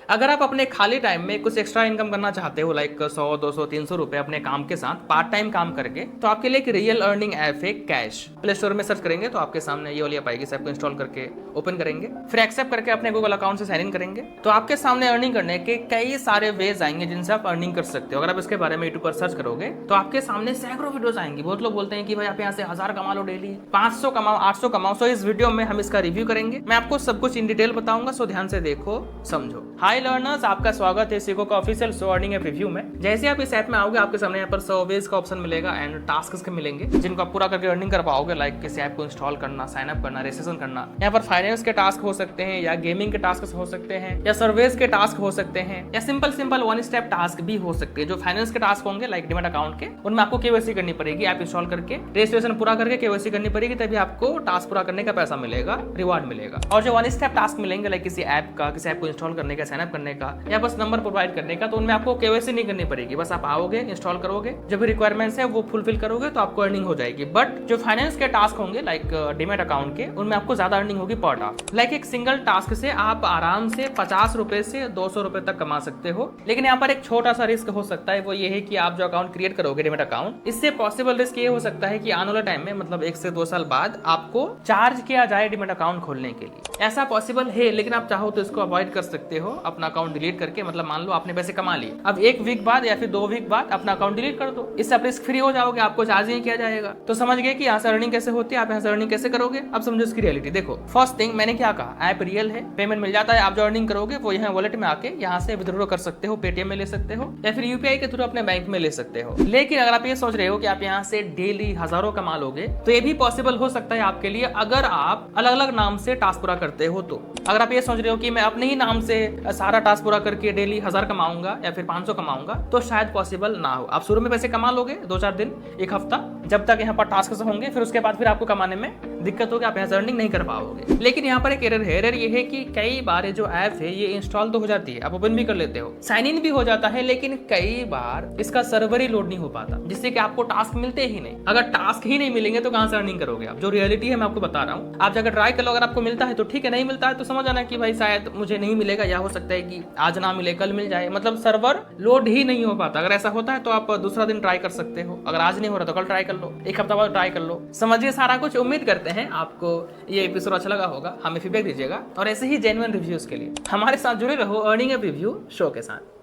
अगर आप अपने खाली टाइम में कुछ एक्स्ट्रा इनकम करना चाहते हो, लाइक 100, 200, 300 रुपए अपने काम के साथ पार्ट टाइम काम करके, तो आपके लिए एक रियल अर्निंग ऐप है कैश। प्ले स्टोर में सर्च करेंगे तो आपके सामने ये वाली ऐप आएगी। इस ऐप को इंस्टॉल करके ओपन करेंगे, फिर एक्सेप्ट करके अपने गूगल अकाउंट से साइन इन करेंगे, तो आपके सामने अर्निंग करने के कई सारे वेज आएंगे जिनसे आप अर्निंग कर सकते हो। अगर आप इसके बारे में यूट्यूब पर सर्च करोगे तो आपके सामने सैकड़ों वीडियोस आएंगी। बहुत लोग बोलते हैं कि भाई आप यहाँ से 1000 कमा लो डेली, 500 कमाओ, 800 कमाओ। सो इस वीडियो में हम इसका रिव्यू करेंगे। मैं आपको सब कुछ इन डिटेल बताऊंगा, सो ध्यान से देखो, समझो। हाय लर्नर्स, आपका स्वागत है सीको का official so earning app review में। जैसे आप इस ऐप में आओगे आपके सामने यहाँ पर 100 वेज का ऑप्शन मिलेगा एंड टास्क के मिलेंगे जिनको आप पूरा करके अर्निंग कर पाओगे। लाइक किसी ऐप को इंस्टॉल करना, साइन अप करना, रजिस्ट्रेशन करना। यहाँ पर फाइनेंस के टास्क हो सकते हैं, या गेमिंग के टास्क हो सकते हैं, या सर्वेस के टास्क हो सकते हैं, या सिंपल वन स्टेप टास्क भी हो सकते हैं। जो फाइनेंस के टास्क होंगे लाइक डीमैट अकाउंट के, उनमें आपको केवाईसी करनी पड़ेगी। ऐप इंस्टॉल करके रजिस्ट्रेशन पूरा करके केवाईसी करनी पड़ेगी, तभी आपको टास्क पूरा करने का पैसा मिलेगा, रिवार्ड मिलेगा। और जो वन स्टेप टास्क मिलेंगे लाइक किसी ऐप का, किसी ऐप को इंस्टॉल करने का, साइन अप करने का, या बस नंबर प्रोवाइड करने का, तो उनमें आपको केवाईसी नहीं करनी पड़ेगी। बस आप आओगे, इंस्टॉल करोगे, जो भी रिक्वायरमेंट्स है वो फुलफिल करोगे तो आपको अर्निंग हो जाएगी। बट जो फाइनेंस के टास्क होंगे लाइक डीमैट अकाउंट के, उनमें आपको ज्यादा अर्निंग होगी पर टास्क। लाइक एक सिंगल टास्क से आप आराम से 50 रुपए से 200 रुपए तक कमा सकते हो। लेकिन यहाँ पर एक छोटा सा रिस्क हो सकता है, वो ये है कि आप जो अकाउंट क्रिएट करोगे डीमैट अकाउंट, इससे पॉसिबल रिस्क ये हो सकता है कि आने वाले टाइम में मतलब 1 से 2 साल बाद आपको चार्ज किया जाए डीमैट अकाउंट खोलने के लिए। ऐसा पॉसिबल है, लेकिन आप चाहो तो इसको अवॉइड कर सकते हो अपना अकाउंट डिलीट करके। मतलब मान लो आपने पैसे कमा लिए, अब 1 वीक बाद या फिर 2 वीक बाद अपना अकाउंट डिलीट कर दो, इससे आप रिस्क फ्री हो जाओगे, आपको चार्ज नहीं किया जाएगा। तो समझ गए कि यहाँ से अर्निंग कैसे होती है, आप यहाँ से अर्निंग कैसे करोगे। अब समझो इसकी रियलिटी देखो। फर्स्ट थिंग, मैंने क्या कहा, ऐप रियल है, पेमेंट मिल जाता है। आप जो अर्निंग करोगे वो यहाँ वॉलेट में आके यहाँ से विड्रॉ कर सकते हो, पेटीएम में ले सकते हो, या फिर यूपीआई के थ्रू अपने बैंक में ले सकते हो। लेकिन अगर आप ये सोच रहे हो कि आप यहाँ से डेली हजारों कमा लोगे, तो ये भी पॉसिबल हो सकता है आपके लिए, अगर आप अलग अलग नाम से टास्क पूरा करते हो। तो अगर आप ये सोच रहे हो कि मैं अपने ही नाम से सारा टास्क पूरा करके डेली 1000 कमाऊंगा या फिर 500 कमाऊंगा, तो शायद पॉसिबल ना हो। आप शुरू में पैसे कमा लोगे 2-4 दिन, 1 हफ्ता, जब तक यहाँ पर टास्क होंगे, फिर उसके बाद फिर आपको कमाने में दिक्कत होगी, आप यहाँ से अर्निंग नहीं कर पाओगे। लेकिन यहाँ पर एक एरर है। एरर ये है कि कई बार जो ऐप है ये इंस्टॉल तो हो जाती है, आप ओपन भी कर लेते हो, साइन इन भी हो जाता है, लेकिन कई बार इसका सर्वर ही लोड नहीं हो पाता, जिससे कि आपको टास्क मिलते ही नहीं। अगर टास्क ही नहीं मिलेंगे तो कहां से अर्निंग करोगे आप। जो रियलिटी है मैं आपको बता रहा हूँ, आप जाकर ट्राई कर लो। अगर आपको मिलता है तो ठीक है, नहीं मिलता है तो समझ आना कि भाई शायद मुझे नहीं मिलेगा, या हो सकता है कि आज ना मिले कल मिल जाए। मतलब सर्वर लोड ही नहीं हो पाता। अगर ऐसा होता है तो आप दूसरा दिन ट्राई कर सकते हो। अगर आज नहीं हो रहा तो कल ट्राई कर लो, 1 हफ्ता बाद ट्राई कर लो। समझिए सारा कुछ। उम्मीद करते हैं आपको ये एपिसोड अच्छा लगा होगा। हमें फीडबैक दीजिएगा, और ऐसे ही जेन्युइन रिव्यूज के लिए हमारे साथ जुड़े रहो अर्निंग ऐप रिव्यू शो के साथ।